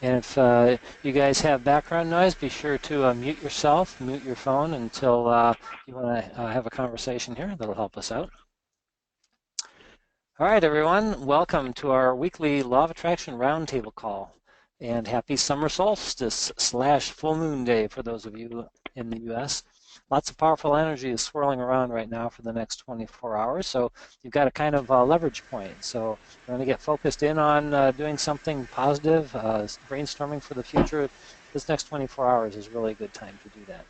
And if you guys have background noise, be sure to mute yourself, mute your phone until you want to have a conversation here. That'll help us out. All right, everyone, welcome to our weekly Law of Attraction Roundtable call. And happy summer solstice / full moon day for those of you in the U.S. Lots of powerful energy is swirling around right now for the next 24 hours, so you've got a kind of leverage point. So you're going to get focused in on doing something positive, brainstorming for the future. This next 24 hours is really a good time to do that.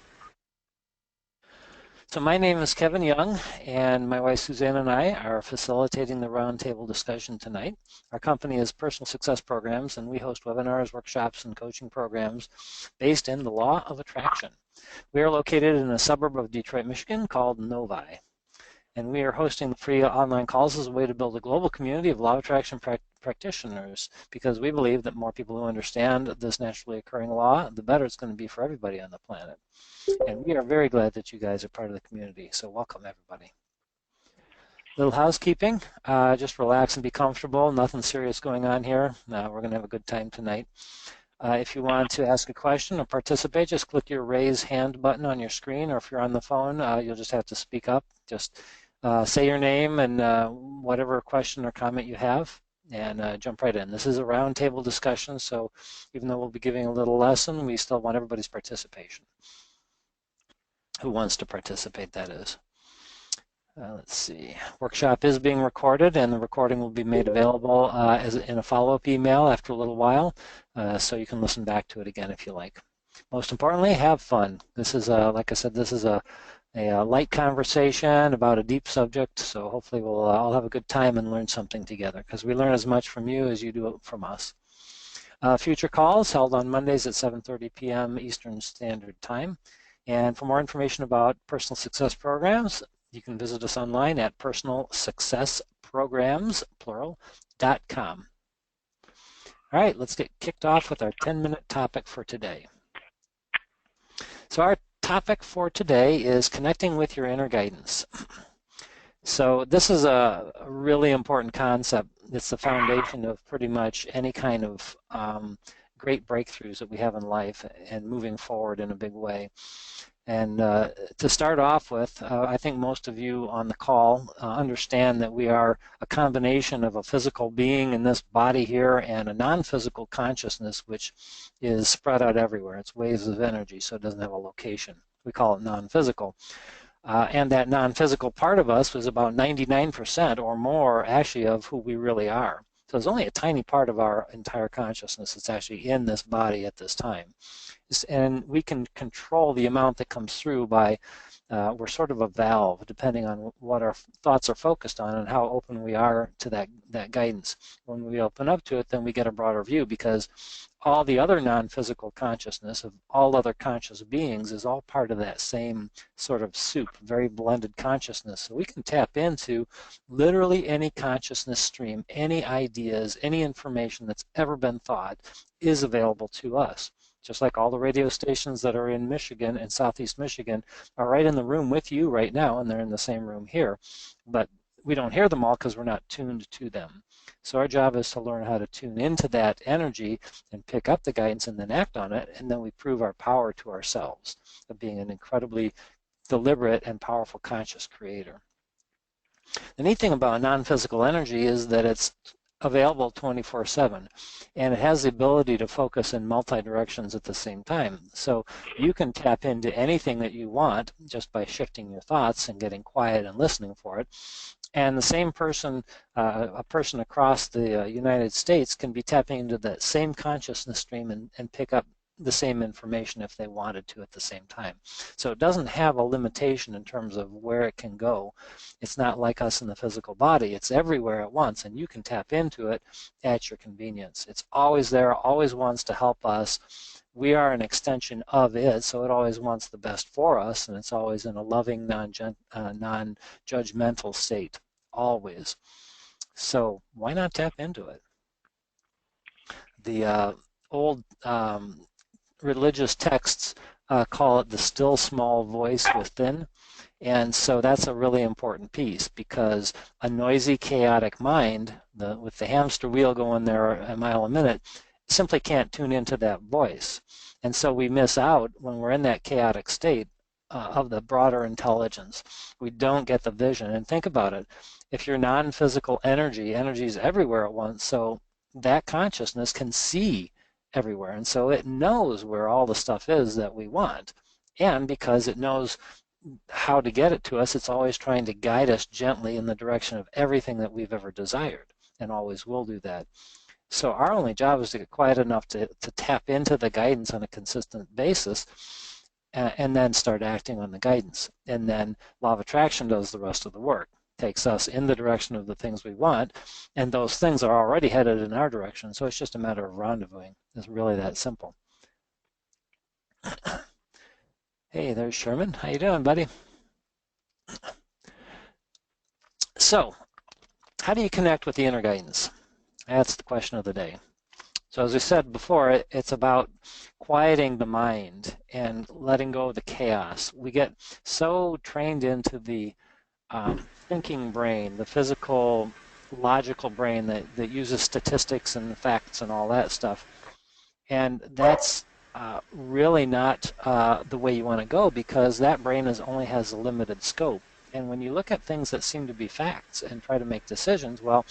So my name is Kevin Young, and my wife Suzanne and I are facilitating the roundtable discussion tonight. Our company is Personal Success Programs, and we host webinars, workshops, and coaching programs based in the Law of Attraction. We are located in a suburb of Detroit, Michigan called Novi. And we are hosting the free online calls as a way to build a global community of law of attraction practitioners, because we believe that more people who understand this naturally occurring law, the better it's going to be for everybody on the planet. And we are very glad that you guys are part of the community, so welcome everybody. Little housekeeping, just relax and be comfortable, nothing serious going on here. We're going to have a good time tonight. If you want to ask a question or participate, just click your raise hand button on your screen, or if you're on the phone, you'll just have to speak up. Just say your name and whatever question or comment you have, and jump right in. This is a roundtable discussion, so even though we'll be giving a little lesson, we still want everybody's participation. Who wants to participate, that is. Let's see. Workshop is being recorded, and the recording will be made available in a follow-up email after a little while, so you can listen back to it again if you like. Most importantly, have fun. This is, like I said, this is a light conversation about a deep subject, so hopefully we'll all have a good time and learn something together, because we learn as much from you as you do from us. Future calls held on Mondays at 7:30 p.m. Eastern Standard Time. And for more information about personal success programs, you can visit us online at personalsuccessprograms.com. All right, let's get kicked off with our 10-minute topic for today. So our topic for today is connecting with your inner guidance. So this is a really important concept. It's the foundation of pretty much any kind of great breakthroughs that we have in life and moving forward in a big way. And to start off with, I think most of you on the call understand that we are a combination of a physical being in this body here and a non-physical consciousness, which is spread out everywhere. It's waves of energy, so it doesn't have a location. We call it non-physical. And that non-physical part of us was about 99% or more actually of who we really are. So there's only a tiny part of our entire consciousness that's actually in this body at this time. And we can control the amount that comes through by, we're sort of a valve depending on what our thoughts are focused on and how open we are to that guidance. When we open up to it, then we get a broader view, because all the other non-physical consciousness of all other conscious beings is all part of that same sort of soup, very blended consciousness. So we can tap into literally any consciousness stream, any ideas, any information that's ever been thought is available to us. Just like all the radio stations that are in Michigan and Southeast Michigan are right in the room with you right now, and they're in the same room here. But we don't hear them all because we're not tuned to them. So our job is to learn how to tune into that energy and pick up the guidance and then act on it, and then we prove our power to ourselves of being an incredibly deliberate and powerful conscious creator. The neat thing about non-physical energy is that it's available 24/7, and it has the ability to focus in multi-directions at the same time. So you can tap into anything that you want just by shifting your thoughts and getting quiet and listening for it. And the same person, a person across the United States, can be tapping into that same consciousness stream and pick up the same information if they wanted to at the same time. So it doesn't have a limitation in terms of where it can go. It's not like us in the physical body. It's everywhere at once, and you can tap into it at your convenience. It's always there, always wants to help us. We are an extension of it, so it always wants the best for us, and it's always in a loving, non-judgmental state, always. So why not tap into it? The old religious texts call it the still small voice within, and so that's a really important piece, because a noisy, chaotic mind, with the hamster wheel going there a mile a minute, simply can't tune into that voice. And so we miss out when we're in that chaotic state of the broader intelligence. We don't get the vision. And think about it. If you're non-physical energy, energy is everywhere at once. So that consciousness can see everywhere. And so it knows where all the stuff is that we want. And because it knows how to get it to us, it's always trying to guide us gently in the direction of everything that we've ever desired, and always will do that. So our only job is to get quiet enough to tap into the guidance on a consistent basis, and then start acting on the guidance. And then Law of Attraction does the rest of the work, takes us in the direction of the things we want, and those things are already headed in our direction. So it's just a matter of rendezvousing. It's really that simple. Hey, there's Sherman. How you doing, buddy? So, how do you connect with the inner guidance? That's the question of the day. So as we said before, it's about quieting the mind and letting go of the chaos. We get so trained into the thinking brain, the physical, logical brain that uses statistics and facts and all that stuff. And that's really not the way you want to go, because that brain only has a limited scope. And when you look at things that seem to be facts and try to make decisions, well,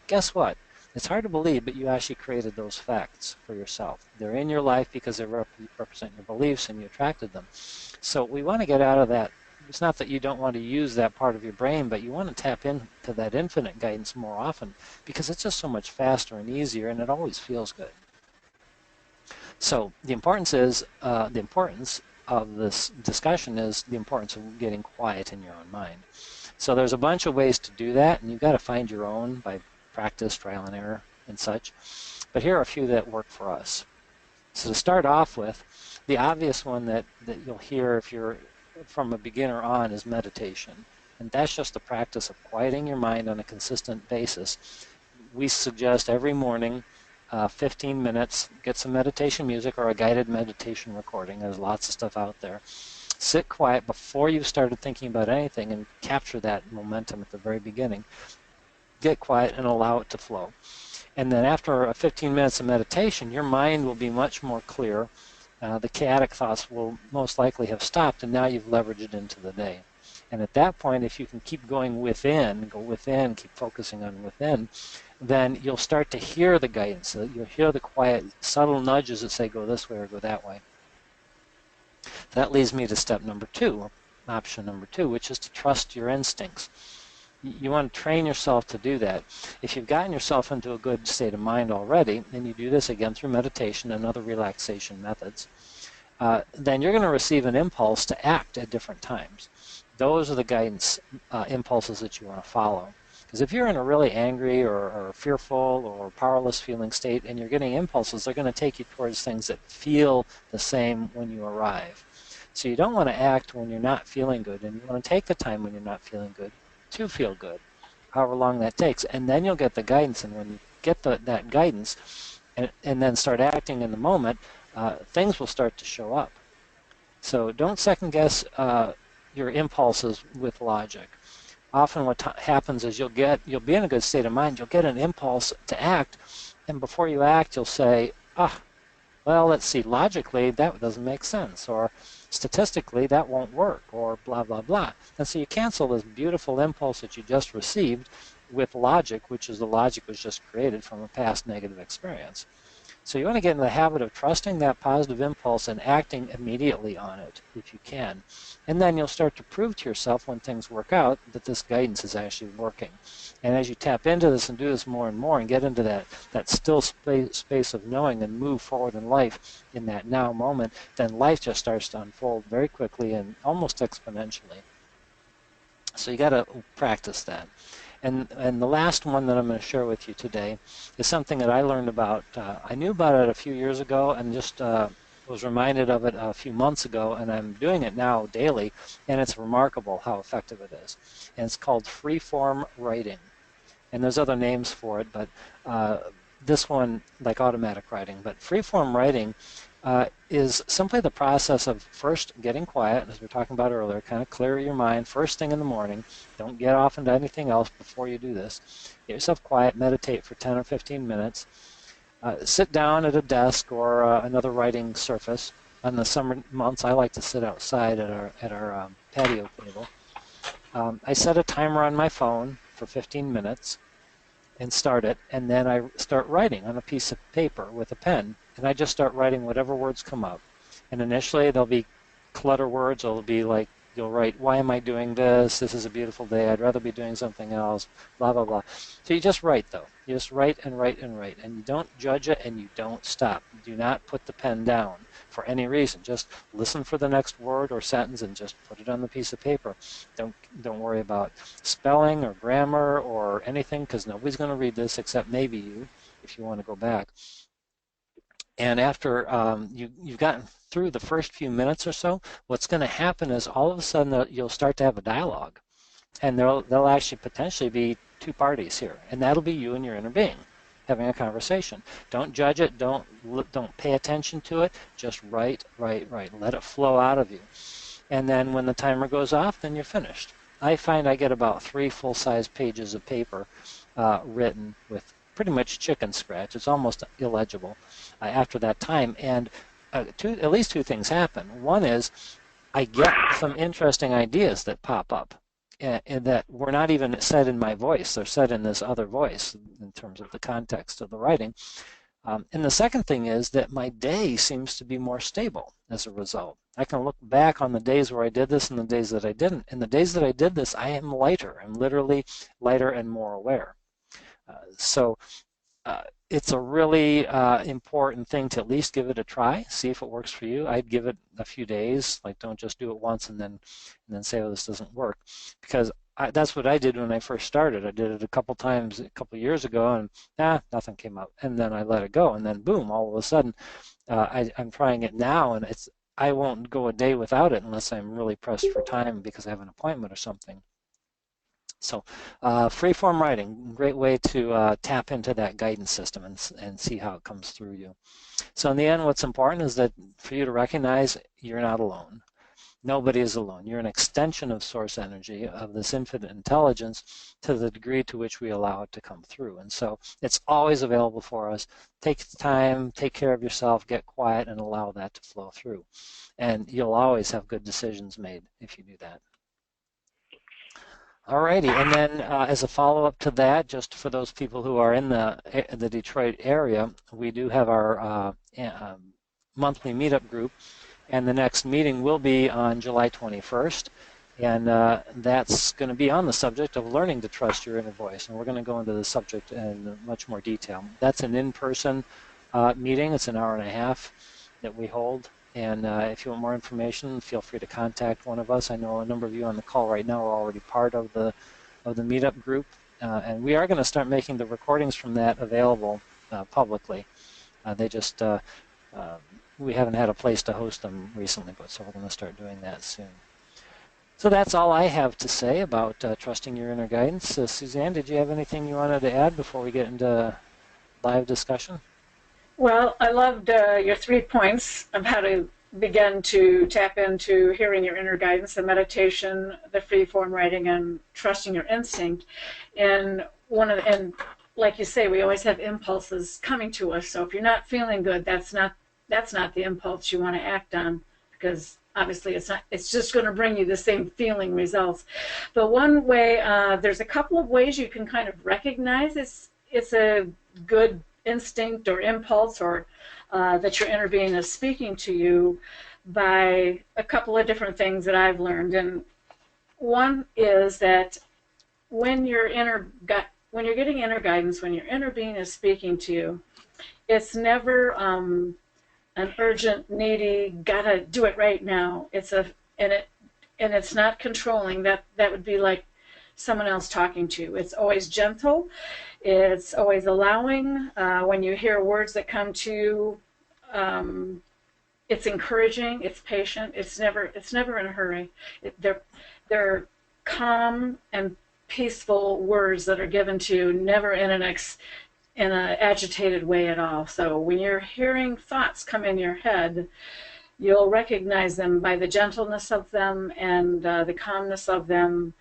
guess what? It's hard to believe, but you actually created those facts for yourself. They're in your life because they represent your beliefs and you attracted them. So we want to get out of that. It's not that you don't want to use that part of your brain, but you want to tap into that infinite guidance more often, because it's just so much faster and easier, and it always feels good. So the importance of this discussion is the importance of getting quiet in your own mind. So there's a bunch of ways to do that, and you've got to find your own by practice, trial and error, and such. But here are a few that work for us. So to start off with, the obvious one that you'll hear if you're from a beginner on is meditation. And that's just the practice of quieting your mind on a consistent basis. We suggest every morning 15 minutes, get some meditation music or a guided meditation recording. There's lots of stuff out there. Sit quiet before you've started thinking about anything and capture that momentum at the very beginning. Get quiet and allow it to flow. And then after 15 minutes of meditation, your mind will be much more clear. The chaotic thoughts will most likely have stopped, and now you've leveraged it into the day. And at that point, if you can keep going within, go within, keep focusing on within, then you'll start to hear the guidance. You'll hear the quiet, subtle nudges that say go this way or go that way. That leads me to step number two, option number two, which is to trust your instincts. You want to train yourself to do that. If you've gotten yourself into a good state of mind already, and you do this again through meditation and other relaxation methods, then you're going to receive an impulse to act at different times. Those are the guidance impulses that you want to follow. Because if you're in a really angry or fearful or powerless feeling state and you're getting impulses, they're going to take you towards things that feel the same when you arrive. So you don't want to act when you're not feeling good, and you want to take the time when you're not feeling good to feel good, however long that takes. And then you'll get the guidance, and when you get that guidance and then start acting in the moment, things will start to show up. So don't second guess your impulses with logic. Often what happens is you'll be in a good state of mind, you'll get an impulse to act, and before you act you'll say, well, let's see, logically that doesn't make sense, or statistically that won't work, or blah blah blah. And so you cancel this beautiful impulse that you just received with logic, which is the logic was just created from a past negative experience. So you want to get in the habit of trusting that positive impulse and acting immediately on it if you can. And then you'll start to prove to yourself when things work out that this guidance is actually working. And as you tap into this and do this more and more and get into that still space of knowing and move forward in life in that now moment, then life just starts to unfold very quickly and almost exponentially. So you got to practice that. And the last one that I'm going to share with you today is something that I learned about. I knew about it a few years ago and just was reminded of it a few months ago, and I'm doing it now daily, and it's remarkable how effective it is. And it's called free-form writing. And there's other names for it, but this one, like automatic writing. But free-form writing is simply the process of first getting quiet, as we were talking about earlier, kind of clear your mind first thing in the morning. Don't get off into anything else before you do this. Get yourself quiet, meditate for 10 or 15 minutes, sit down at a desk or another writing surface. On the summer months, I like to sit outside at our patio table. I set a timer on my phone for 15 minutes and start it, and then I start writing on a piece of paper with a pen, and I just start writing whatever words come up. And initially, there'll be clutter words. It'll be like, you'll write, why am I doing this? This is a beautiful day. I'd rather be doing something else, blah, blah, blah. So you just write, though. You just write and write and write, and you don't judge it, and you don't stop. Do not put the pen down for any reason. Just listen for the next word or sentence and just put it on the piece of paper. Don't worry about spelling or grammar or anything, because nobody's going to read this except maybe you, if you want to go back. And after you've gotten through the first few minutes or so, what's going to happen is all of a sudden you'll start to have a dialogue. And there'll actually potentially be two parties here. And that'll be you and your inner being having a conversation. Don't judge it. Don't pay attention to it. Just write, write, write. Let it flow out of you. And then when the timer goes off, then you're finished. I find I get about 3 full-size pages of paper written with pretty much chicken scratch. It's almost illegible after that time. And at least two things happen. One is I get some interesting ideas that pop up and that were not even said in my voice. They're said in this other voice in terms of the context of the writing. And the second thing is that my day seems to be more stable as a result. I can look back on the days where I did this and the days that I didn't. And the days that I did this, I am lighter. I'm literally lighter and more aware. So it's a really important thing to at least give it a try, see if it works for you. I'd give it a few days, like don't just do it once and then say, oh, this doesn't work. Because that's what I did when I first started. I did it a couple times a couple years ago and nothing came up. And then I let it go and then boom, all of a sudden I'm trying it now and I won't go a day without it unless I'm really pressed for time because I have an appointment or something. So free-form writing, great way to tap into that guidance system and see how it comes through you. So in the end, what's important is that for you to recognize you're not alone. Nobody is alone. You're an extension of source energy, of this infinite intelligence, to the degree to which we allow it to come through. And so it's always available for us. Take the time, take care of yourself, get quiet, and allow that to flow through. And you'll always have good decisions made if you do that. Alrighty, and then as a follow-up to that, just for those people who are in the Detroit area, we do have our monthly meetup group, and the next meeting will be on July 21st, and that's going to be on the subject of learning to trust your inner voice, and we're going to go into the subject in much more detail. That's an in-person meeting. It's an hour and a half that we hold. And if you want more information, feel free to contact one of us. I know a number of you on the call right now are already part of the meetup group, and we are going to start making the recordings from that available publicly. They just we haven't had a place to host them recently, but so we're going to start doing that soon. So that's all I have to say about trusting your inner guidance. Suzanne, did you have anything you wanted to add before we get into live discussion? Well, I loved your 3 points of how to begin to tap into hearing your inner guidance, the meditation, the free-form writing, and trusting your instinct. And and like you say, we always have impulses coming to us. So if you're not feeling good, that's not the impulse you want to act on, because obviously it's just going to bring you the same feeling results. But one way, there's a couple of ways you can kind of recognize it's a good instinct or impulse or that your inner being is speaking to you by a couple of different things that I've learned. And one is that when you're getting inner guidance, when your inner being is speaking to you, it's never an urgent, needy, gotta do it right now. And it's not controlling. That would be like someone else talking to you. It's always gentle. It's always allowing. When you hear words that come to you, it's encouraging. It's patient. It's never in a hurry. They're calm and peaceful words that are given to you, never in an agitated way at all. So when you're hearing thoughts come in your head, you'll recognize them by the gentleness of them and the calmness of them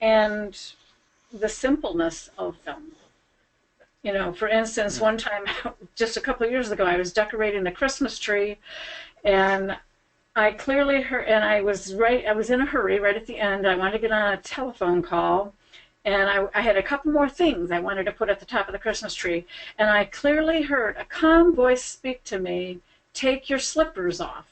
and the simpleness of them. You know, for instance, one time, just a couple of years ago, I was decorating the Christmas tree, and I clearly heard, and I was in a hurry right at the end. I wanted to get on a telephone call, and I had a couple more things I wanted to put at the top of the Christmas tree, and I clearly heard a calm voice speak to me, "Take your slippers off."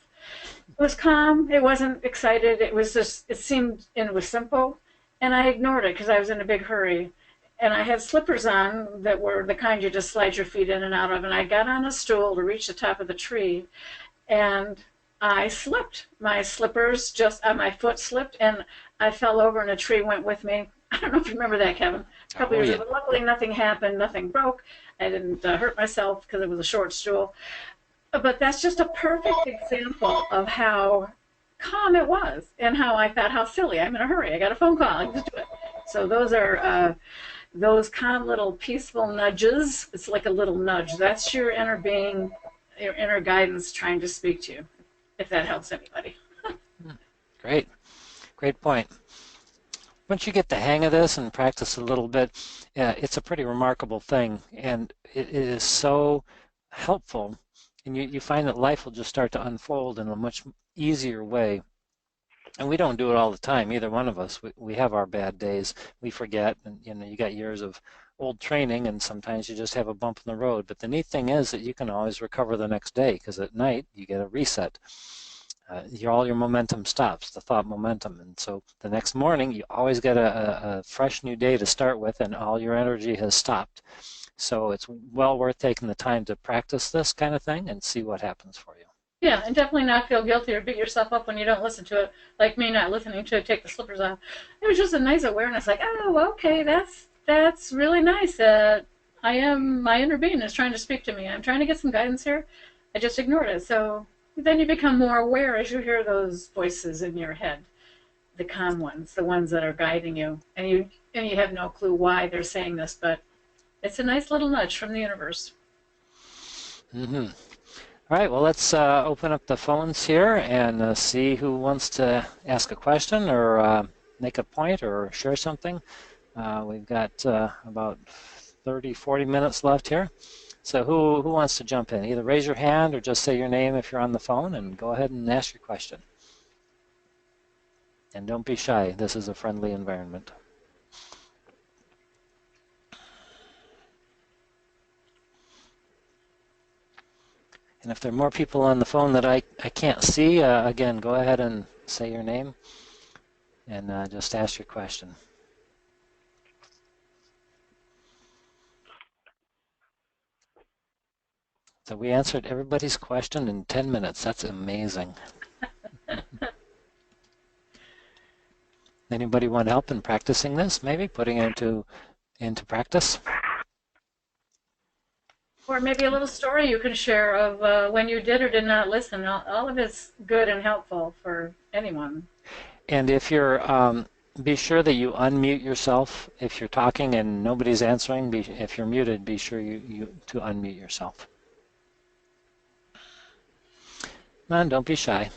It was calm. It wasn't excited. It was just, it seemed, and it was simple. And I ignored it because I was in a big hurry. And I had slippers on that were the kind you just slide your feet in and out of. And I got on a stool to reach the top of the tree. And I slipped. My slippers just, my foot slipped. And I fell over and a tree went with me. I don't know if you remember that, Kevin. A couple years ago. But luckily, nothing happened. Nothing broke. I didn't hurt myself because it was a short stool. But that's just a perfect example of how calm it was and how I thought, how silly. I'm in a hurry. I got a phone call. I can just do it. So those are those calm little peaceful nudges. It's like a little nudge. That's your inner being, your inner guidance trying to speak to you, if that helps anybody. Great. Great point. Once you get the hang of this and practice a little bit, it's a pretty remarkable thing. And it is so helpful. And you find that life will just start to unfold in a much easier way. And we don't do it all the time, either one of us. We have our bad days. We forget, and you got years of old training, and sometimes you just have a bump in the road. But the neat thing is that you can always recover the next day, because at night you get a reset. All your momentum stops, the thought momentum. And so the next morning you always get a fresh new day to start with, and all your energy has stopped. So it's well worth taking the time to practice this kind of thing and see what happens for you. Yeah, and definitely not feel guilty or beat yourself up when you don't listen to it, like me not listening to it, take the slippers off. It was just a nice awareness, like, oh, okay, that's really nice. My inner being is trying to speak to me. I'm trying to get some guidance here. I just ignored it. So then you become more aware as you hear those voices in your head, the calm ones, the ones that are guiding you, and you have no clue why they're saying this, but it's a nice little nudge from the universe. Mm-hmm. All right, well, let's open up the phones here and see who wants to ask a question or make a point or share something. We've got about 30, 40 minutes left here. So who wants to jump in? Either raise your hand or just say your name if you're on the phone and go ahead and ask your question. And don't be shy. This is a friendly environment. And if there are more people on the phone that I can't see, again, go ahead and say your name and just ask your question. So we answered everybody's question in 10 minutes. That's amazing. Anybody want help in practicing this, maybe putting it into practice? Or maybe a little story you can share of when you did or did not listen. All of it's good and helpful for anyone. And if you're, be sure that you unmute yourself. If you're talking and nobody's answering, if you're muted, be sure you to unmute yourself. And don't be shy.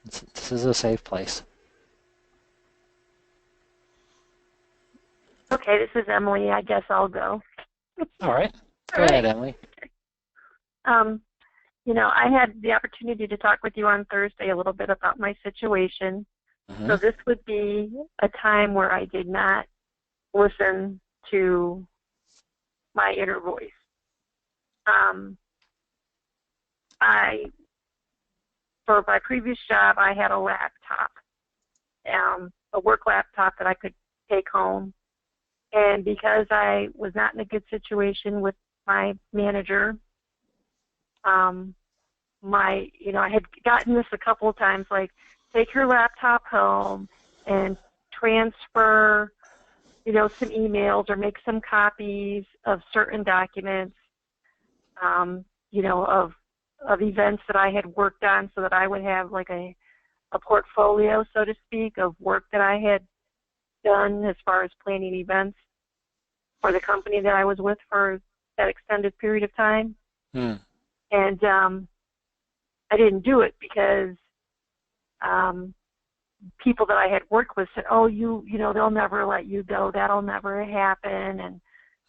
This is a safe place. Okay, this is Emily. I guess I'll go. All right. Go ahead, Emily. I had the opportunity to talk with you on Thursday a little bit about my situation. Mm-hmm. So this would be a time where I did not listen to my inner voice. For my previous job, I had a laptop, a work laptop that I could take home. And because I was not in a good situation with my manager, I had gotten this a couple of times, like, take your laptop home and transfer, some emails or make some copies of certain documents, of events that I had worked on so that I would have like a portfolio, so to speak, of work that I had done as far as planning events for the company that I was with for that extended period of time. Mm. And I didn't do it because people that I had worked with said, oh, they'll never let you go. That'll never happen. And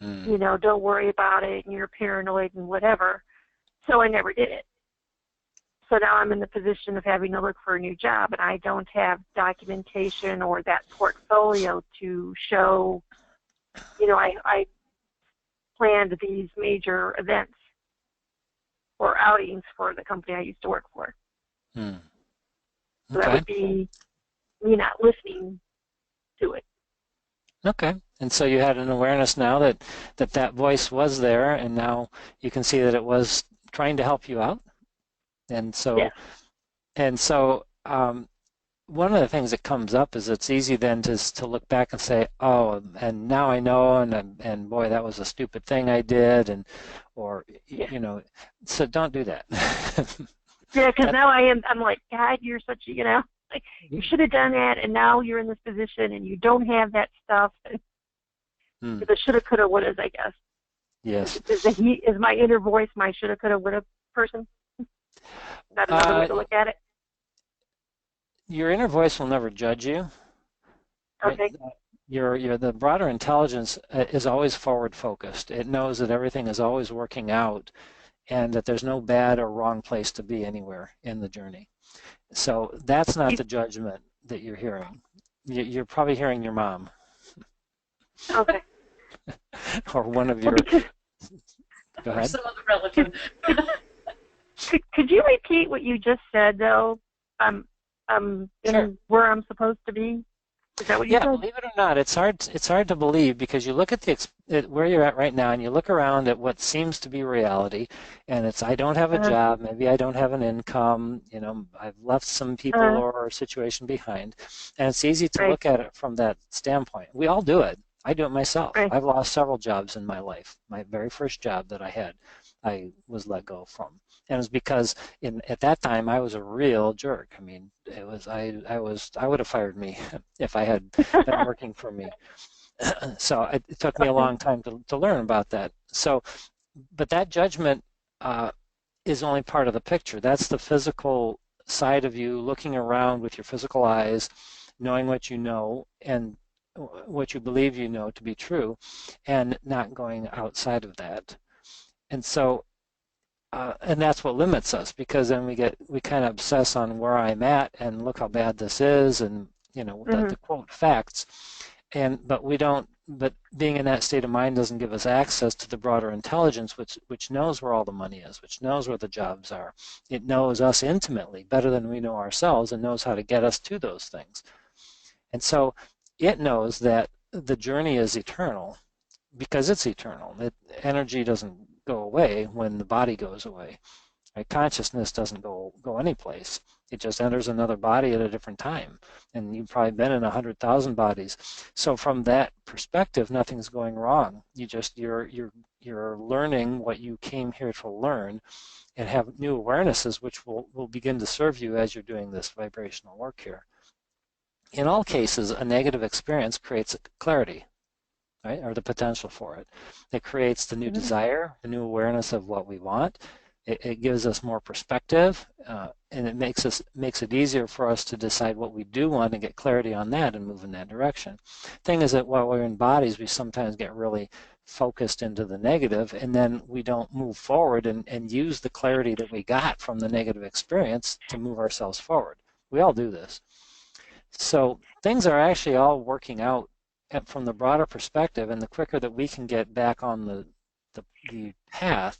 you know, don't worry about it, and you're paranoid and whatever. So I never did it. So now I'm in the position of having to look for a new job, and I don't have documentation or that portfolio to show, you know, I planned these major events or outings for the company I used to work for. Hmm. So that would be me not listening to it. Okay. And so you had an awareness now that voice was there, and now you can see that it was trying to help you out. And so, Yeah. one of the things that comes up is it's easy then to look back and say, oh, and now I know, and boy, that was a stupid thing I did, or Yeah. you know, so don't do that. Yeah, because now I'm like, God, you're such a, you know, like, you should have done that, and now you're in this position, and you don't have that stuff. The shoulda, coulda, wouldas, I guess. Yes. Is my inner voice my shoulda, coulda, woulda person? Is that another way to look at it? Your inner voice will never judge you. Right? Okay. The broader intelligence is always forward focused. It knows that everything is always working out, and that there's no bad or wrong place to be anywhere in the journey. So that's not the judgment that you're hearing. You're probably hearing your mom. Okay. Or one of your. Go ahead. Or some other relative. Could you repeat what you just said, though? Sure. Where I'm supposed to be? Is that what you said? Yeah, believe it or not, it's hard to believe, because you look at where you're at right now, and you look around at what seems to be reality, and it's, I don't have a job, maybe I don't have an income, you know, I've left some people or situation behind, and it's easy to look at it from that standpoint. We all do it. I do it myself. Right. I've lost several jobs in my life. My very first job that I had, I was let go from. And it was because at that time I was a real jerk. I mean, it was I would have fired me if I had been working for me. So it took me a long time to learn about that. So, but that judgment is only part of the picture. That's the physical side of you looking around with your physical eyes, knowing what you know and what you believe you know to be true, and not going outside of that. And so, and that's what limits us, because then we kind of obsess on where I'm at and look how bad this is, and you know, the quote facts, but we don't. But being in that state of mind doesn't give us access to the broader intelligence, which knows where all the money is, which knows where the jobs are. It knows us intimately, better than we know ourselves, and knows how to get us to those things. And so it knows that the journey is eternal, because it's eternal. Energy doesn't go away when the body goes away. Right? Consciousness doesn't go anyplace. It just enters another body at a different time. And you've probably been in 100,000 bodies. So from that perspective, nothing's going wrong. You're learning what you came here to learn, and have new awarenesses which will begin to serve you as you're doing this vibrational work here. In all cases, a negative experience creates clarity, right, or the potential for it. It creates the new desire, the new awareness of what we want. It gives us more perspective, and it makes it easier for us to decide what we do want and get clarity on that and move in that direction. Thing is that while we're in bodies, we sometimes get really focused into the negative, and then we don't move forward and use the clarity that we got from the negative experience to move ourselves forward. We all do this. So things are actually all working out from the broader perspective, and the quicker that we can get back on the path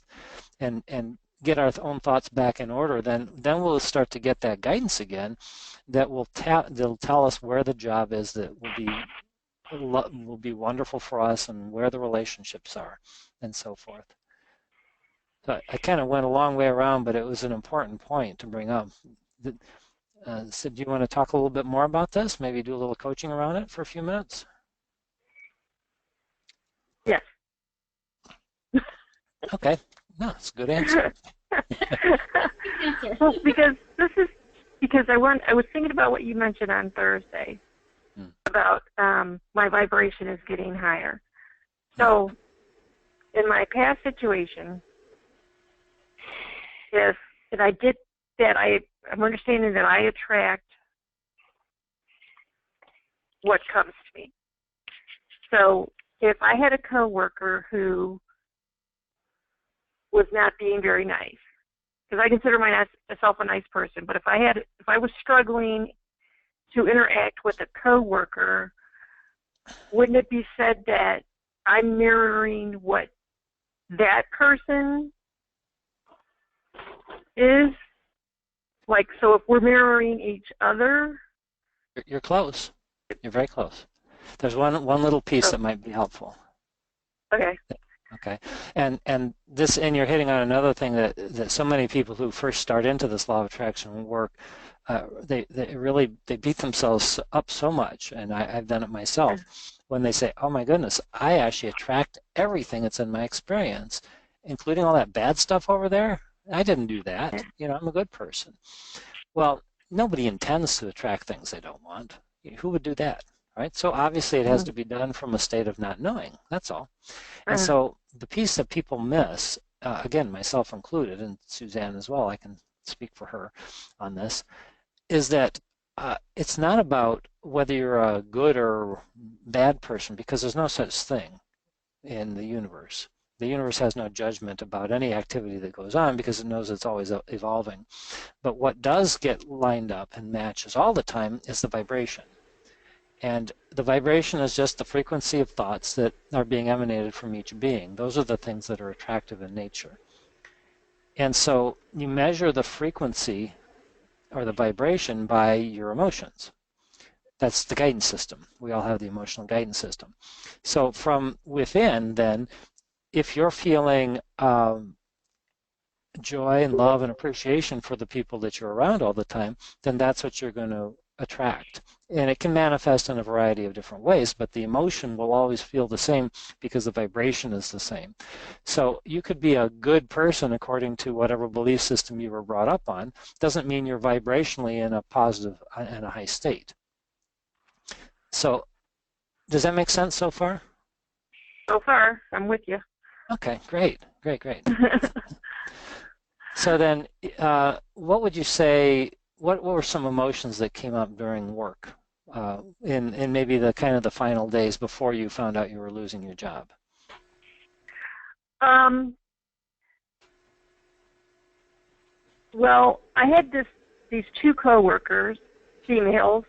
and get our own thoughts back in order, then we'll start to get that guidance again that that'll tell us where the job is that will be wonderful for us, and where the relationships are, and so forth. So I kind of went a long way around, but it was an important point to bring up. So do you want to talk a little bit more about this? Maybe do a little coaching around it for a few minutes? Yes. Okay. No, it's a good answer. Well, because I was thinking about what you mentioned on Thursday about my vibration is getting higher. So in my past situation, if I did that, I'm understanding that I attract what comes to me. So if I had a coworker who was not being very nice, because I consider myself a nice person, but if I was struggling to interact with a coworker, wouldn't it be said that I'm mirroring what that person is? Like, so if we're mirroring each other? You're close. You're very close. There's one little piece Oh, that might be helpful. okay. Okay, and this, and you're hitting on another thing that so many people who first start into this law of attraction work, they beat themselves up so much, and I've done it myself, when they say, "Oh my goodness, I actually attract everything that's in my experience, including all that bad stuff over there. I didn't do that. You know, I'm a good person." Well, nobody intends to attract things they don't want. Who would do that, right? So obviously it has to be done from a state of not knowing. That's all. And so the piece that people miss, again, myself included, and Suzanne as well, I can speak for her on this, is that it's not about whether you're a good or bad person, because there's no such thing in the universe. The universe has no judgment about any activity that goes on because it knows it's always evolving. But what does get lined up and matches all the time is the vibration. And the vibration is just the frequency of thoughts that are being emanated from each being. Those are the things that are attractive in nature. And so you measure the frequency or the vibration by your emotions. That's the guidance system. We all have the emotional guidance system. So from within, then, if you're feeling joy and love and appreciation for the people that you're around all the time, then that's what you're going to attract. And it can manifest in a variety of different ways, but the emotion will always feel the same because the vibration is the same. So you could be a good person according to whatever belief system you were brought up on. Doesn't mean you're vibrationally in a positive and a high state. So does that make sense so far? So far, I'm with you. Okay, great. So then, what would you say, what were some emotions that came up during work in maybe the kind of the final days before you found out you were losing your job? Well, I had these two coworkers, females,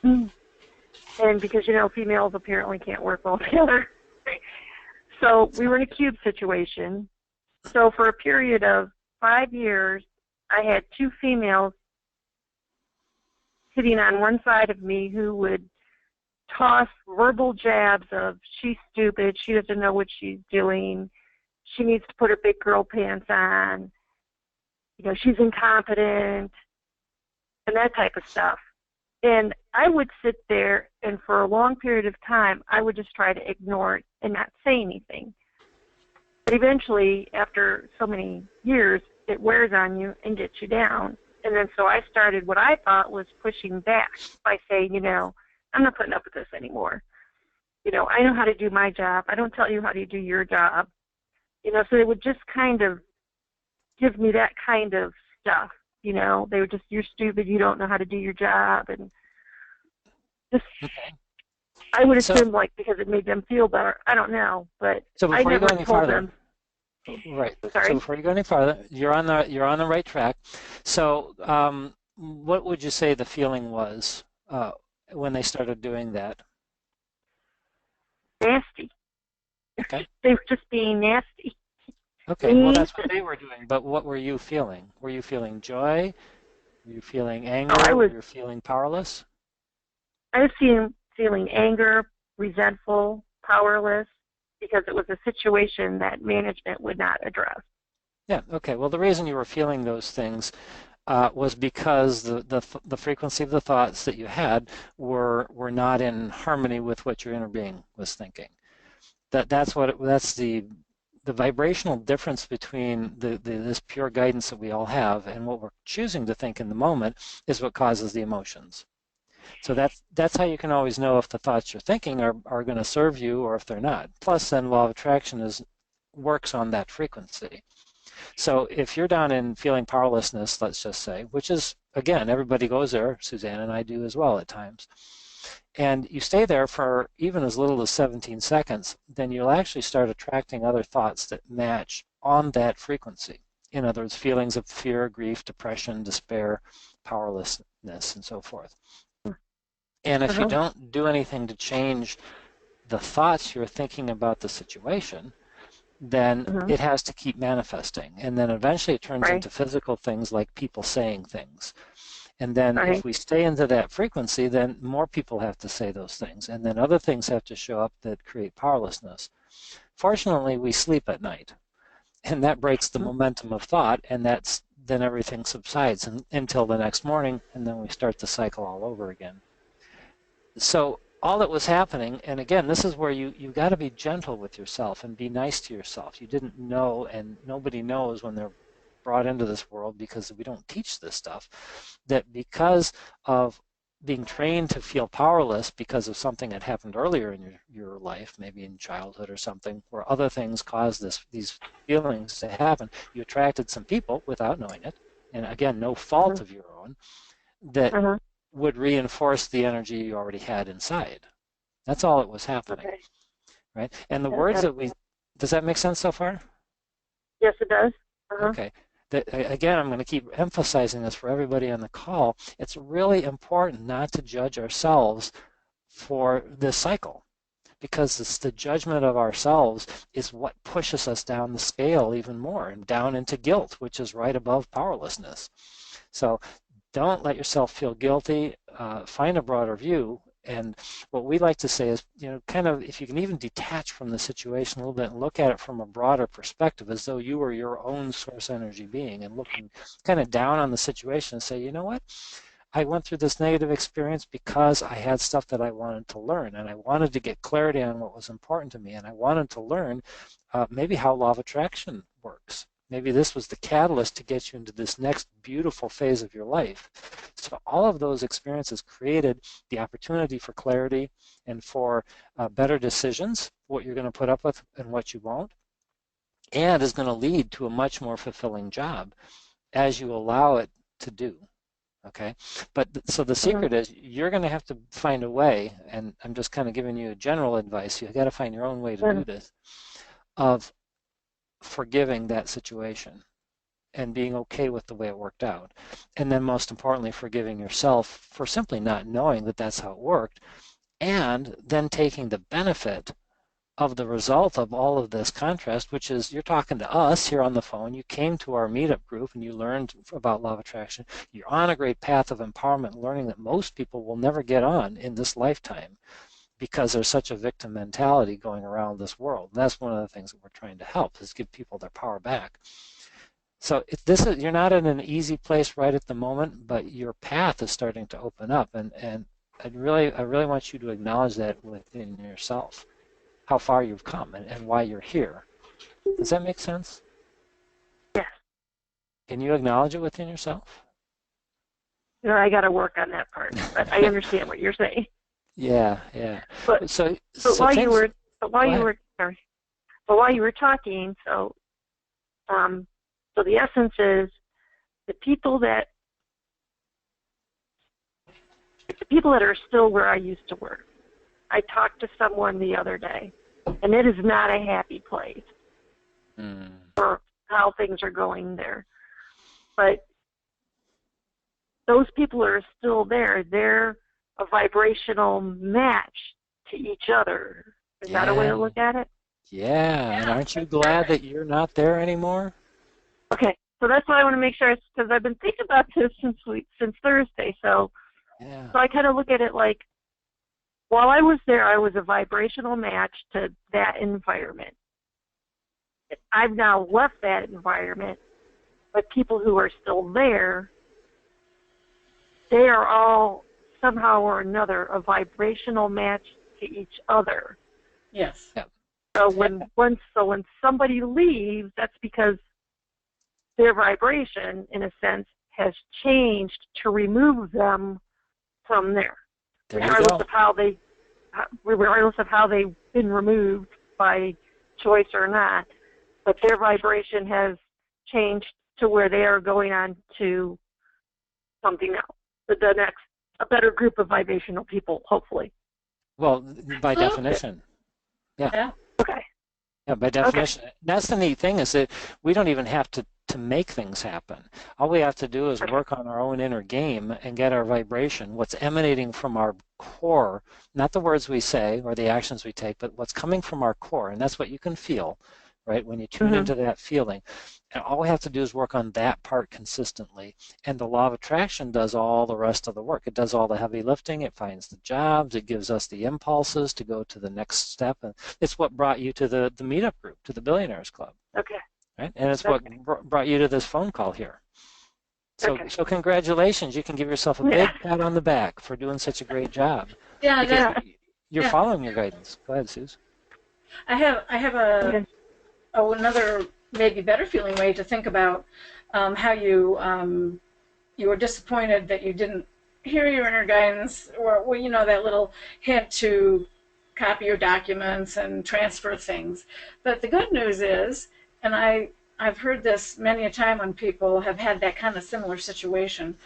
and because, females apparently can't work well together. So we were in a cube situation. So for a period of 5 years, I had two females sitting on one side of me who would toss verbal jabs of, she's stupid, she doesn't know what she's doing, she needs to put her big girl pants on, she's incompetent, and that type of stuff. And I would sit there, and for a long period of time, I would just try to ignore it and not say anything. But eventually, after so many years, it wears on you and gets you down. And then so I started what I thought was pushing back by saying, I'm not putting up with this anymore. I know how to do my job. I don't tell you how to do your job. So they would just kind of give me that kind of stuff. They were just, you're stupid, you don't know how to do your job. And just, I would assume, because it made them feel better. I don't know, but so I never told them. Right. Sorry? So before you go any farther, you're on the right track. So what would you say the feeling was when they started doing that? Nasty. Okay. They were just being nasty. Okay, well, that's what they were doing, but what were you feeling? Were you feeling joy? Were you feeling anger? Were you feeling powerless? I was feeling anger, resentful, powerless, because it was a situation that management would not address. Yeah, okay. Well, the reason you were feeling those things was because the frequency of the thoughts that you had were not in harmony with what your inner being was thinking. That's the vibrational difference between this pure guidance that we all have and what we're choosing to think in the moment is what causes the emotions. So that's how you can always know if the thoughts you're thinking are going to serve you or if they're not. Plus, then law of attraction works on that frequency. So if you're down in feeling powerlessness, let's just say, which is, again, everybody goes there, Suzanne and I do as well at times. and you stay there for even as little as 17 seconds, then you'll actually start attracting other thoughts that match on that frequency. In other words, feelings of fear, grief, depression, despair, powerlessness, and so forth. And if you don't do anything to change the thoughts you're thinking about the situation, then it has to keep manifesting. And then eventually it turns into physical things like people saying things. And then if we stay into that frequency, then more people have to say those things. And then other things have to show up that create powerlessness. Fortunately, we sleep at night. And that breaks the momentum of thought, and then everything subsides until the next morning, and then we start the cycle all over again. So all that was happening, and again, this is where you got to be gentle with yourself and be nice to yourself. You didn't know, and nobody knows when they're brought into this world, because we don't teach this stuff, that because of being trained to feel powerless because of something that happened earlier in your life, maybe in childhood or something, where other things caused these feelings to happen, you attracted some people without knowing it, and again, no fault of your own, that would reinforce the energy you already had inside. That's all that was happening, right? And the words that does that make sense so far? Yes, it does. Okay. Again, I'm going to keep emphasizing this for everybody on the call. It's really important not to judge ourselves for this cycle, because it's the judgment of ourselves is what pushes us down the scale even more and down into guilt, which is right above powerlessness. So don't let yourself feel guilty. Find a broader view. And what we like to say is, kind of, if you can even detach from the situation a little bit and look at it from a broader perspective, as though you were your own source energy being, and looking kind of down on the situation and say, you know what? I went through this negative experience because I had stuff that I wanted to learn, and I wanted to get clarity on what was important to me, and I wanted to learn maybe how Law of Attraction works. Maybe this was the catalyst to get you into this next beautiful phase of your life. So all of those experiences created the opportunity for clarity and for better decisions, what you're going to put up with and what you won't, and is going to lead to a much more fulfilling job as you allow it to do. Okay, but so the secret is you're going to have to find a way, and I'm just kind of giving you a general advice. You've got to find your own way to do this, of forgiving that situation and being okay with the way it worked out. And then most importantly, forgiving yourself for simply not knowing that that's how it worked, and then taking the benefit of the result of all of this contrast, which is you're talking to us here on the phone. You came to our meetup group and you learned about Law of Attraction. You're on a great path of empowerment, learning that most people will never get on in this lifetime, because there's such a victim mentality going around this world. And that's one of the things that we're trying to help, is give people their power back. So you're not in an easy place right at the moment, but your path is starting to open up, and I really want you to acknowledge that within yourself, how far you've come and why you're here. Does that make sense? Yes. Can you acknowledge it within yourself? I got to work on that part, but I understand what you're saying. Yeah. But while you were talking, so the essence is the people that are still where I used to work. I talked to someone the other day, and it is not a happy place for how things are going there. But those people are still there. They're a vibrational match to each other. Is that a way to look at it? Yeah, and aren't you glad that you're not there anymore? Okay, so that's what I want to make sure, because I've been thinking about this since Thursday. So I kind of look at it like, while I was there, I was a vibrational match to that environment. I've now left that environment, but people who are still there, they are all somehow or another a vibrational match to each other. Yes. Yep. So when somebody leaves, that's because their vibration, in a sense, has changed to remove them from there. Regardless of how they've been removed by choice or not, but their vibration has changed to where they are going on to something else, the next a better group of vibrational people, hopefully. Well, by Absolutely. definition. Yeah. Yeah. Okay. Yeah, by Okay. definition. That's the neat thing is that we don't even have to make things happen. All we have to do is work on our own inner game and get our vibration, what's emanating from our core, not the words we say or the actions we take, but what's coming from our core. And that's what you can feel, right? When you tune into that feeling. And all we have to do is work on that part consistently. And the law of attraction does all the rest of the work. It does all the heavy lifting. It finds the jobs. It gives us the impulses to go to the next step. And it's what brought you to the meetup group, to the Billionaires Club. Okay. Right? And it's what brought you to this phone call here. So, so congratulations. You can give yourself a big pat on the back for doing such a great job. Yeah, you're following your guidance. Go ahead, Suze. I have another maybe better feeling way to think about how you were disappointed that you didn't hear your inner guidance, or well, you know, that little hint to copy your documents and transfer things. But the good news is, and I've heard this many a time when people have had that kind of similar situation,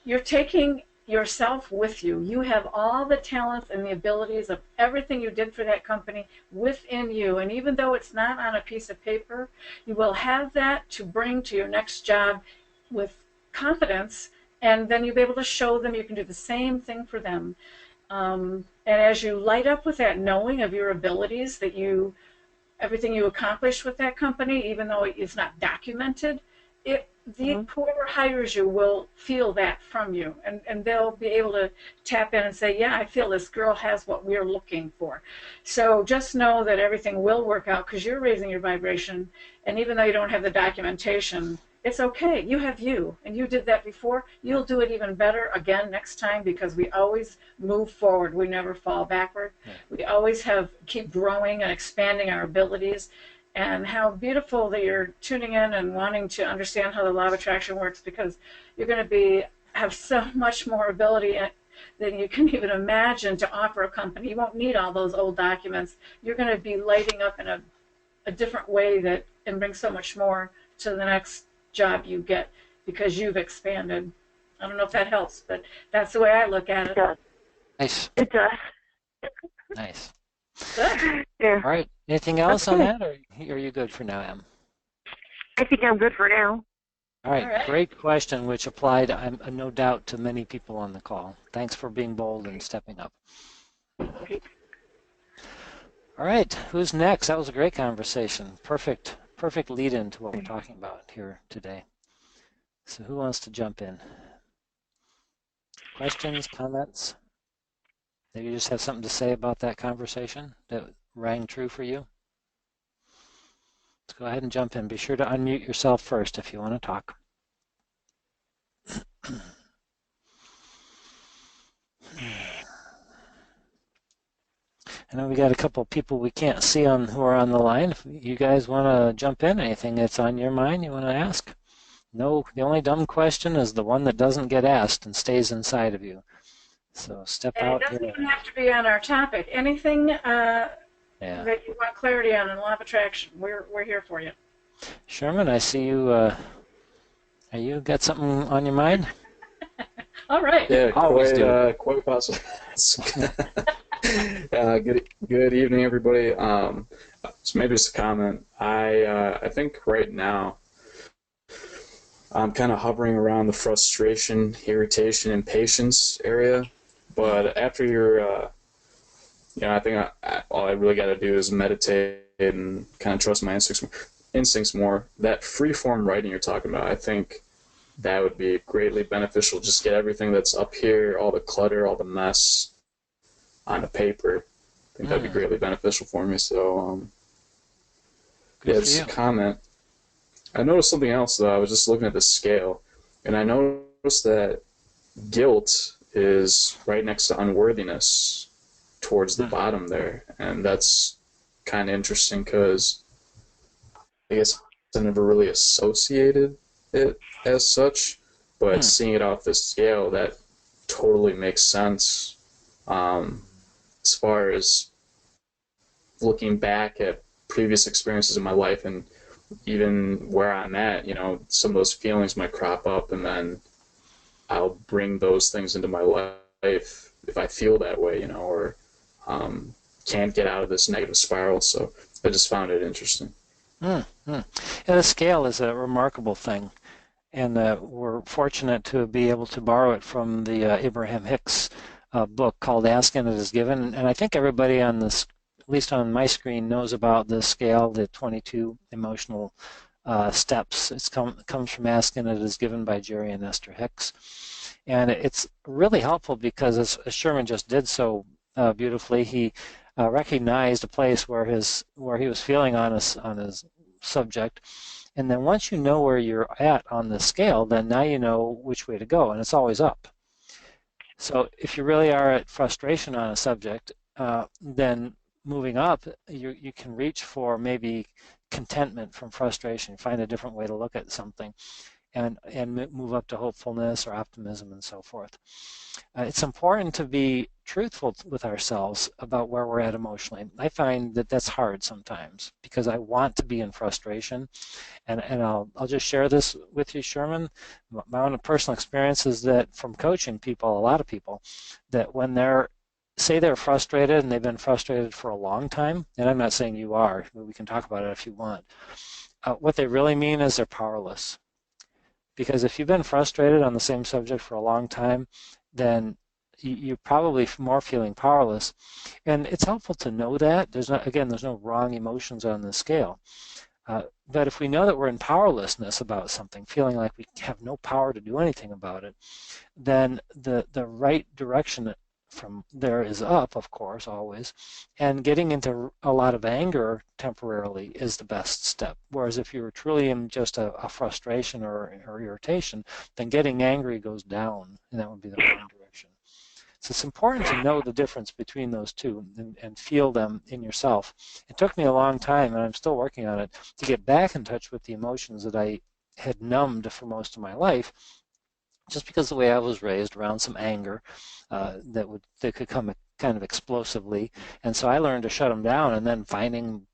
you're taking yourself with you. You have all the talents and the abilities of everything you did for that company within you. And even though it's not on a piece of paper, you will have that to bring to your next job with confidence. And then you'll be able to show them you can do the same thing for them. And as you light up with that knowing of your abilities, that everything you accomplish with that company, even though it's not documented, whoever hires you will feel that from you, and they'll be able to tap in and say, yeah, I feel this girl has what we're looking for. So just know that everything will work out because you're raising your vibration, and even though you don't have the documentation, it's okay. You have you, and you did that before. You'll do it even better again next time, because we always move forward. We never fall backward. We always keep growing and expanding our abilities. And how beautiful that you're tuning in and wanting to understand how the law of attraction works, because you're going to have so much more ability than you can even imagine to offer a company. You won't need all those old documents. You're going to be lighting up in a different way and bring so much more to the next job you get, because you've expanded. I don't know if that helps, but that's the way I look at it. It does. Nice. It does. Nice. Good. Yeah. All right. Anything else on that, or are you good for now, Em? I think I'm good for now. All right. All right. Great question, which applied, no doubt, to many people on the call. Thanks for being bold and stepping up. Okay. All right. Who's next? That was a great conversation. Perfect lead in to what we're talking about here today. So who wants to jump in? Questions, comments? Maybe you just have something to say about that conversation that rang true for you? Let's go ahead and jump in. Be sure to unmute yourself first if you want to talk. I know we got a couple of people we can't see who are on the line. If you guys want to jump in, anything that's on your mind you want to ask? No, the only dumb question is the one that doesn't get asked and stays inside of you. So step out It doesn't here. even have to be on our topic. Anything that you want clarity on in law of attraction, we're here for you. Sherman, I see you. You got something on your mind? All right. Yeah, Always do. quite possible. Good evening, everybody. So maybe just a comment. I think right now I'm kind of hovering around the frustration, irritation, and patience area. But after I think all I really got to do is meditate and kind of trust my instincts more. That free form writing you're talking about, I think that would be greatly beneficial. Just get everything that's up here, all the clutter, all the mess, on the paper. I think that'd be greatly beneficial for me. So, just a comment. I noticed something else, though. I was just looking at the scale, and I noticed that guilt is right next to unworthiness towards the bottom there, and that's kind of interesting because I guess I never really associated it as such, but seeing it off the scale, that totally makes sense. As far as looking back at previous experiences in my life and even where I'm at, some of those feelings might crop up, and then I'll bring those things into my life if I feel that way, or can't get out of this negative spiral. So I just found it interesting. Yeah, the scale is a remarkable thing, and we're fortunate to be able to borrow it from the Abraham Hicks book called Ask and It Is Given. And I think everybody on this, at least on my screen, knows about the scale, the 22 emotional steps. It comes from Ask and It Is Given by Jerry and Esther Hicks. And it's really helpful because, as Sherman just did so beautifully, he recognized a place where he was feeling on his subject. And then once you know where you're at on the scale, then now you know which way to go, and it's always up. So if you really are at frustration on a subject, then moving up, you can reach for maybe contentment from frustration, find a different way to look at something, and move up to hopefulness or optimism and so forth. It's important to be truthful with ourselves about where we're at emotionally. I find that that's hard sometimes because I want to be in frustration, and I'll just share this with you, Sherman. My own personal experience is that from coaching people, a lot of people, that when they're frustrated and they've been frustrated for a long time, and I'm not saying you are, but we can talk about it if you want, what they really mean is they're powerless. Because if you've been frustrated on the same subject for a long time, then you're probably more feeling powerless. And it's helpful to know that. There's no wrong emotions on the scale. But if we know that we're in powerlessness about something, feeling like we have no power to do anything about it, then the right direction from there is up, of course, always, and getting into a lot of anger temporarily is the best step. Whereas if you're truly in just a frustration or irritation, then getting angry goes down, and that would be the wrong direction. So it's important to know the difference between those two and feel them in yourself. It took me a long time, and I'm still working on it, to get back in touch with the emotions that I had numbed for most of my life, just because the way I was raised around some anger that could come kind of explosively, and so I learned to shut them down, and then finding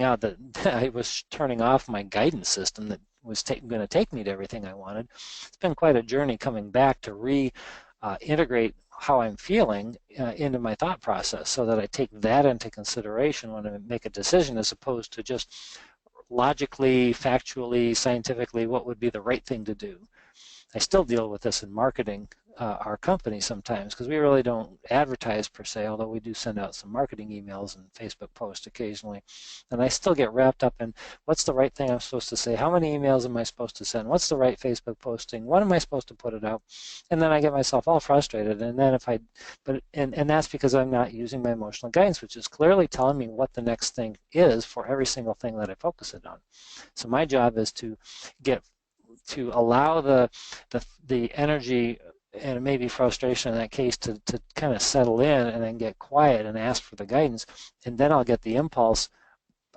out that I was turning off my guidance system that was going to take me to everything I wanted. It's been quite a journey coming back to integrate how I'm feeling into my thought process, so that I take that into consideration when I make a decision, as opposed to just logically, factually, scientifically, what would be the right thing to do. I still deal with this in marketing our company sometimes, because we really don't advertise per se, although we do send out some marketing emails and Facebook posts occasionally. And I still get wrapped up in what's the right thing I'm supposed to say, how many emails am I supposed to send, what's the right Facebook posting, when am I supposed to put it out? And then I get myself all frustrated. And then and that's because I'm not using my emotional guidance, which is clearly telling me what the next thing is for every single thing that I focus it on. So my job is to allow the energy, and maybe frustration in that case, to kind of settle in, and then get quiet and ask for the guidance, and then I'll get the impulse,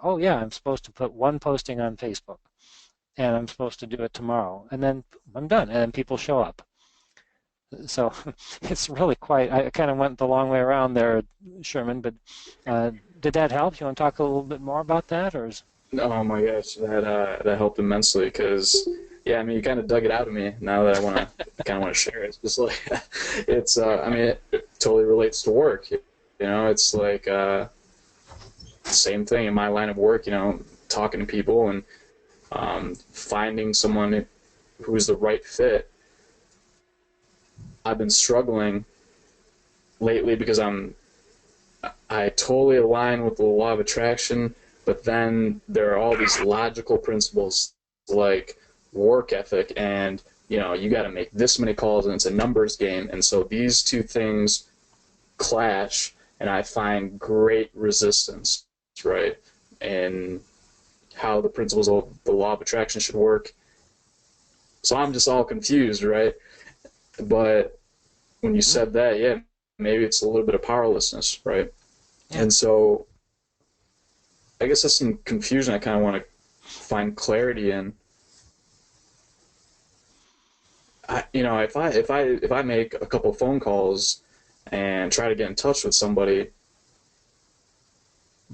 oh yeah, I'm supposed to put one posting on Facebook, and I'm supposed to do it tomorrow, and then I'm done, and then people show up. So it's really I kind of went the long way around there, Sherman, but did that help? You want to talk a little bit more about that, or is... Oh my gosh, that helped immensely, because yeah, I mean, you kind of dug it out of me now that I kind of want to share it. It's just like it's I mean, it totally relates to work. It's like same thing in my line of work. Talking to people and finding someone who's the right fit. I've been struggling lately because I totally align with the law of attraction. But then there are all these logical principles like work ethic, and you got to make this many calls, and it's a numbers game. And so these two things clash, and I find great resistance, right, in how the principles of the law of attraction should work. So I'm just all confused, right? But when you said that, yeah, maybe it's a little bit of powerlessness, right? Yeah. And so I guess that's some confusion I kind of want to find clarity in. If I make a couple phone calls and try to get in touch with somebody,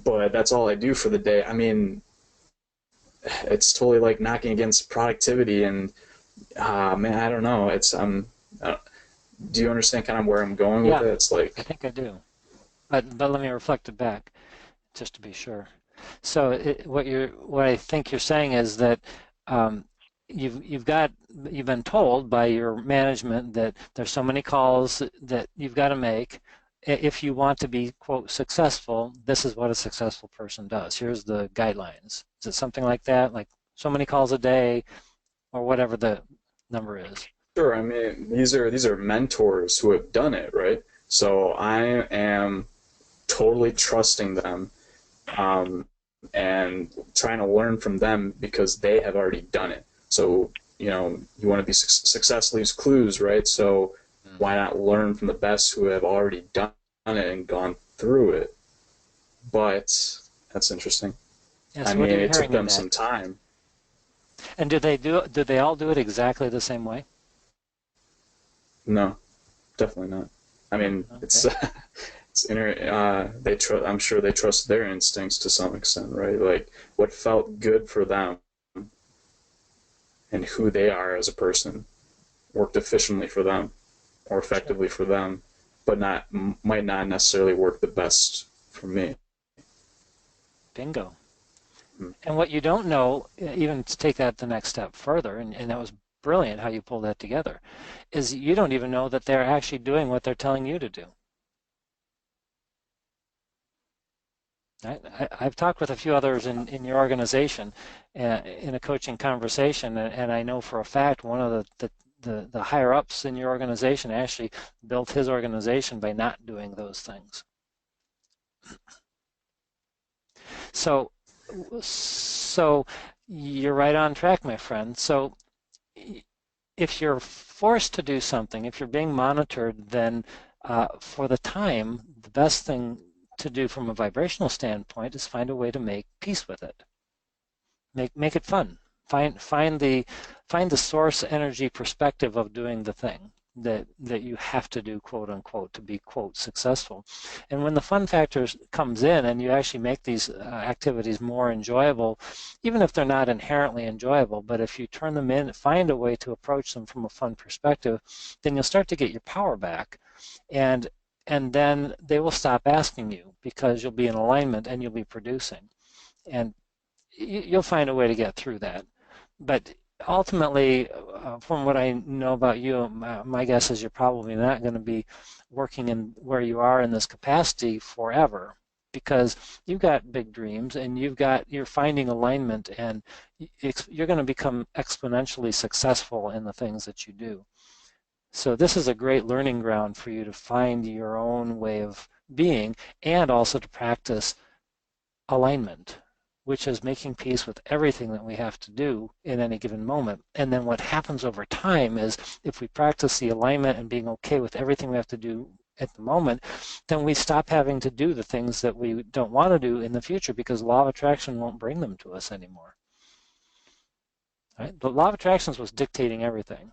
but that's all I do for the day, I mean, it's totally like knocking against productivity and Man, I don't know. Uh, do you understand kind of where I'm going with Yeah, it? It's I like, think I do. But let me reflect it back just to be sure. So what I think you're saying is that um, you've been told by your management that there's so many calls that you've got to make. If you want to be, quote, successful, this is what a successful person does. Here's the guidelines. Is it something like that? Like so many calls a day or whatever the number is? sure, I mean, these are mentors who have done it, right? So I am totally trusting them, um, and trying to learn from them because they have already done it. So, you want to be success leaves clues, right? So why not learn from the best who have already done it and gone through it? But that's interesting. I Yes, what are mean, you it took hearing in them that? some time. And do they all do it exactly the same way? No, definitely not. I No? mean, it's Okay. it's inner. I'm sure they trust their instincts to some extent, right? Like what felt good for them and who they are as a person worked efficiently for them or Sure. effectively for them, but not might not necessarily work the best for me. Bingo. Hmm. And what you don't know, even to take that the next step further, and that was brilliant how you pulled that together, is you don't even know that they're actually doing what they're telling you to do. I've talked with a few others in your organization in a coaching conversation, and I know for a fact one of the higher ups in your organization actually built his organization by not doing those things. So, so you're right on track, my friend. So if you're forced to do something, if you're being monitored, then for the time, the best thing to do from a vibrational standpoint is find a way to make peace with it. Make it fun. Find the source energy perspective of doing the thing that you have to do, quote unquote, to be, quote, successful. And when the fun factor comes in and you actually make these activities more enjoyable, even if they're not inherently enjoyable, but if you turn them in, find a way to approach them from a fun perspective, then you'll start to get your power back. And and then they will stop asking you because you'll be in alignment and you'll be producing. And you'll find a way to get through that. But ultimately, from what I know about you, my guess is you're probably not going to be working in where you are in this capacity forever because you've got big dreams and you're finding alignment and you're going to become exponentially successful in the things that you do. So this is a great learning ground for you to find your own way of being and also to practice alignment, which is making peace with everything that we have to do in any given moment. And then what happens over time is if we practice the alignment and being okay with everything we have to do at the moment, then we stop having to do the things that we don't want to do in the future because law of attraction won't bring them to us anymore. Right? The law of attraction was dictating everything.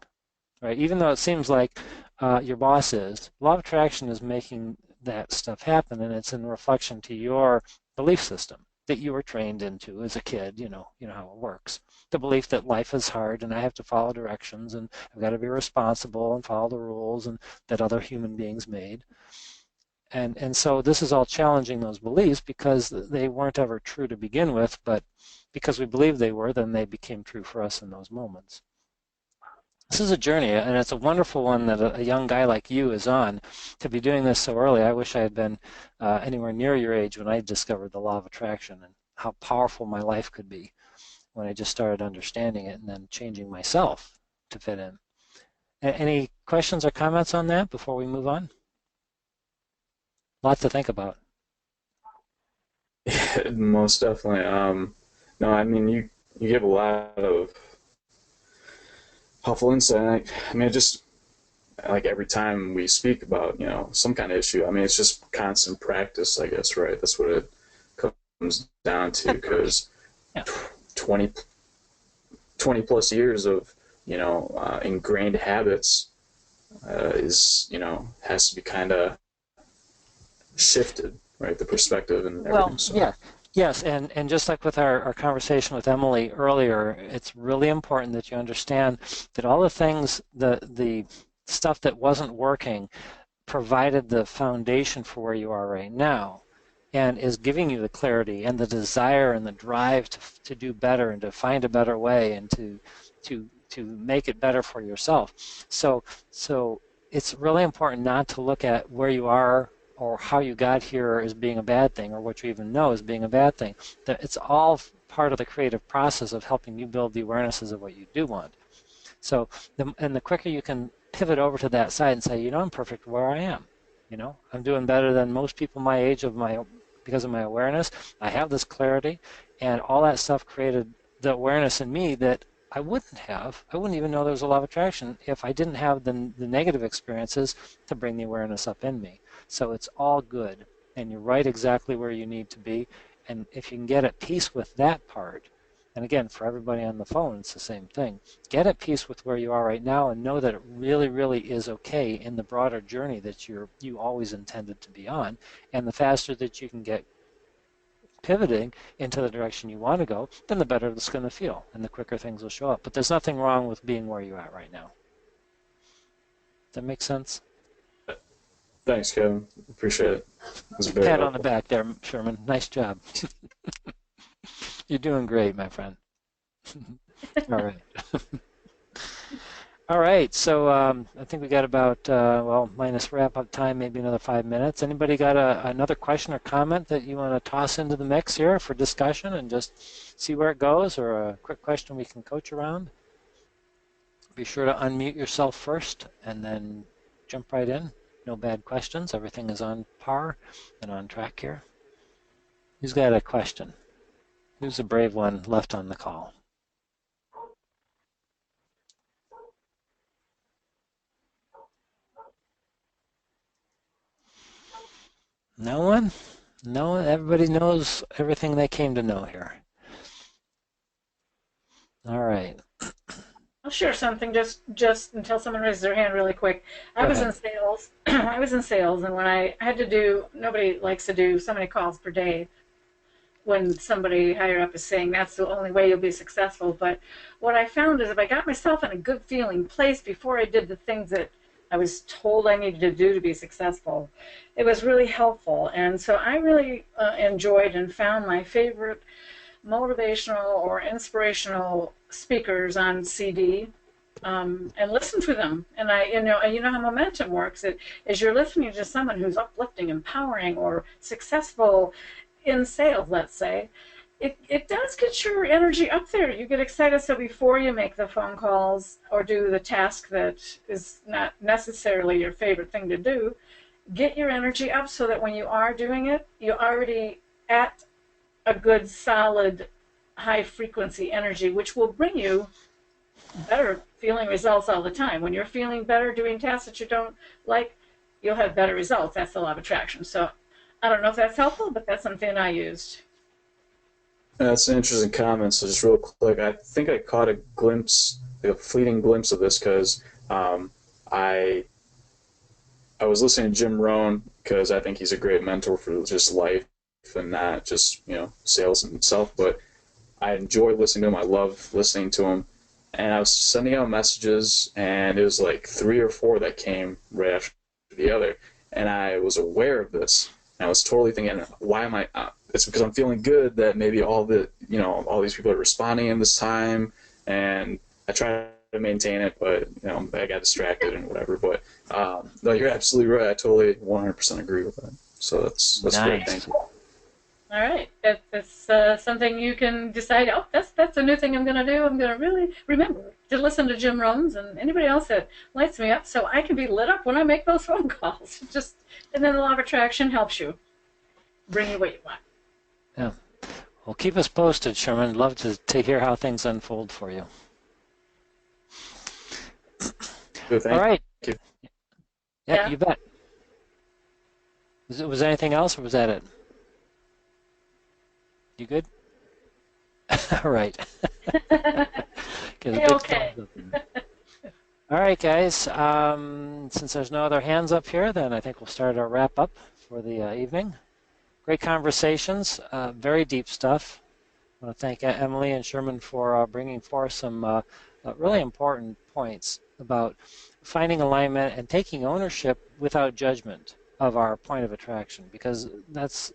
Right? Even though it seems like your boss is, law of attraction is making that stuff happen, and it's in reflection to your belief system that you were trained into as a kid. You know how it works. The belief that life is hard, and I have to follow directions, and I've got to be responsible and follow the rules, and that other human beings made. And so this is all challenging those beliefs because they weren't ever true to begin with, but because we believed they were, then they became true for us in those moments. This is a journey, and it's a wonderful one that a young guy like you is on. To be doing this so early, I wish I had been anywhere near your age when I discovered the law of attraction and how powerful my life could be when I just started understanding it and then changing myself to fit in. Any questions or comments on that before we move on? Lots to think about. Most definitely. No, I mean you give a lot of helpful insight. I mean, just like every time we speak about some kind of issue, I mean, it's just constant practice, I guess, right? That's what it comes down to because Yeah. 20 20 plus years of ingrained habits is has to be kind of shifted, right? The perspective and everything. Well, So yeah. Yes, and just like with our conversation with Emily earlier, it's really important that you understand that all the things, the stuff that wasn't working provided the foundation for where you are right now and is giving you the clarity and the desire and the drive to do better and to find a better way and to make it better for yourself. So it's really important not to look at where you are or how you got here as being a bad thing or what you even know as being a bad thing. That it's all part of the creative process of helping you build the awarenesses of what you do want. So, the quicker you can pivot over to that side and say, you know, I'm perfect where I am. You know, I'm doing better than most people my age because of my awareness. I have this clarity, and all that stuff created the awareness in me that I wouldn't have. I wouldn't even know there was a law of attraction if I didn't have the negative experiences to bring the awareness up in me. So it's all good, and you're right exactly where you need to be. And if you can get at peace with that part, and again, for everybody on the phone, it's the same thing. Get at peace with where you are right now and know that it really, really is okay in the broader journey that you always intended to be on. And the faster that you can get pivoting into the direction you want to go, then the better it's going to feel and the quicker things will show up. But there's nothing wrong with being where you're at right now. Does that make sense? Thanks, Kevin. Appreciate it. It was very Pat on the helpful. back there, Sherman. Nice job. You're doing great, my friend. All right. All right, so I think we got about, well, minus wrap-up time, maybe another 5 minutes. Anybody got another question or comment that you want to toss into the mix here for discussion and just see where it goes, or a quick question we can coach around? Be sure to unmute yourself first and then jump right in. No bad questions. Everything is on par and on track here. Who's got a question? Who's the brave one left on the call? No one? No one? Everybody knows everything they came to know here. All right. I'll share something just until someone raises their hand really quick. I Go was ahead. in sales. I was in sales, and when I had to do, nobody likes to do so many calls per day. When somebody higher up is saying that's the only way you'll be successful. But what I found is if I got myself in a good feeling place before I did the things that I was told I needed to do to be successful, it was really helpful. And so I really enjoyed and found my favorite motivational or inspirational speakers on CD, and listen to them. And you know how momentum works. It is you're listening to someone who's uplifting, empowering, or successful in sales, let's say. It does get your energy up there. You get excited. So before you make the phone calls or do the task that is not necessarily your favorite thing to do, get your energy up so that when you are doing it, you're already at a good, solid, high frequency energy, which will bring you better feeling results all the time. When you're feeling better doing tasks that you don't like, you'll have better results. That's the law of attraction. So I don't know if that's helpful, but that's something I used. That's an interesting comment. So just real quick, I think I caught a glimpse, a fleeting glimpse of this because I was listening to Jim Rohn because I think he's a great mentor for just life and not just sales in itself. But I enjoy listening to him. I love listening to him. And I was sending out messages, and it was like 3 or 4 that came right after the other. And I was aware of this. And I was totally thinking, why am I? It's because I'm feeling good that maybe all these people are responding in this time, and I try to maintain it, but I got distracted and whatever. But no, you're absolutely right. I totally 100% agree with that. So that's great. Nice. Thank you. All right, that's something you can decide. Oh, that's a new thing I'm going to do. I'm going to really remember to listen to Jim Rohn's and anybody else that lights me up, so I can be lit up when I make those phone calls. And then the law of attraction helps you bring you what you want. Yeah. Well, keep us posted, Sherman. Love to hear how things unfold for you. Good, All right. you. Yeah, you bet. Was there anything else, or was that it? You good? All right. Okay. All right, guys. Since there's no other hands up here, then I think we'll start our wrap up for the evening. Great conversations, very deep stuff. I want to thank Emily and Sherman for bringing forth some really important points about finding alignment and taking ownership without judgment of our point of attraction, because that's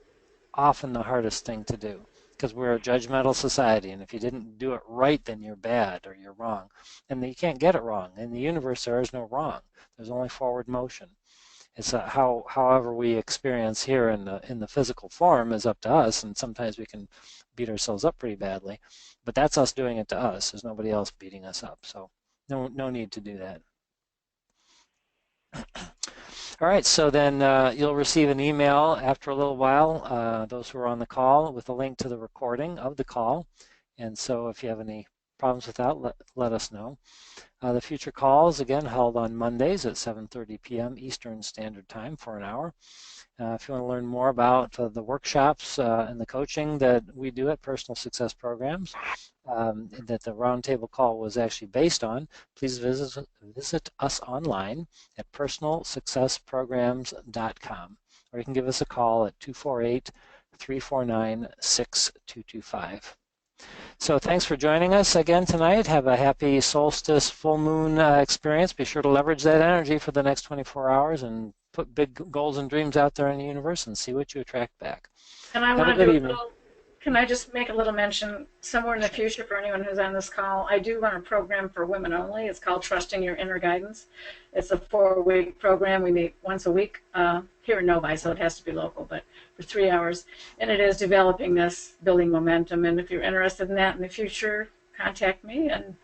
often the hardest thing to do, because we're a judgmental society, and if you didn't do it right, then you're bad or you're wrong. And you can't get it wrong. In the universe, there is no wrong. There's only forward motion. It's however we experience here in the physical form is up to us, and sometimes we can beat ourselves up pretty badly, but that's us doing it to us. There's nobody else beating us up, so no need to do that. All right, so then you'll receive an email after a little while, those who are on the call, with a link to the recording of the call. And so if you have any problems with that, let us know. The future calls, again, held on Mondays at 7:30 p.m. Eastern Standard Time for an hour. If you want to learn more about the workshops and the coaching that we do at Personal Success Programs, that the roundtable call was actually based on, please visit us online at personalsuccessprograms.com, or you can give us a call at 248-349-6225. So thanks for joining us again tonight. Have a happy solstice full moon experience. Be sure to leverage that energy for the next 24 hours and put big goals and dreams out there in the universe and see what you attract back. And I want to do a little, can I just make a little mention somewhere in the future for anyone who's on this call? I do run a program for women only. It's called Trusting Your Inner Guidance. It's a 4-week program. We meet once a week here in Novi, so it has to be local, but for 3 hours. And it is developing this, building momentum. And if you're interested in that in the future, contact me, and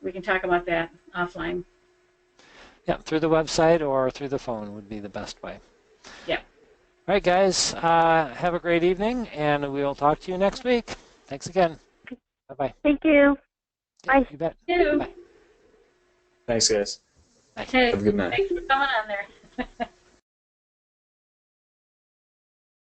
we can talk about that offline. Yeah, through the website or through the phone would be the best way. Yeah. All right, guys, have a great evening, and we will talk to you next week. Thanks again. Bye-bye. Thank you. Yeah, Bye. you bet. Thank you. Bye. Thanks, guys. Hey, Have a good night. thanks for coming on there.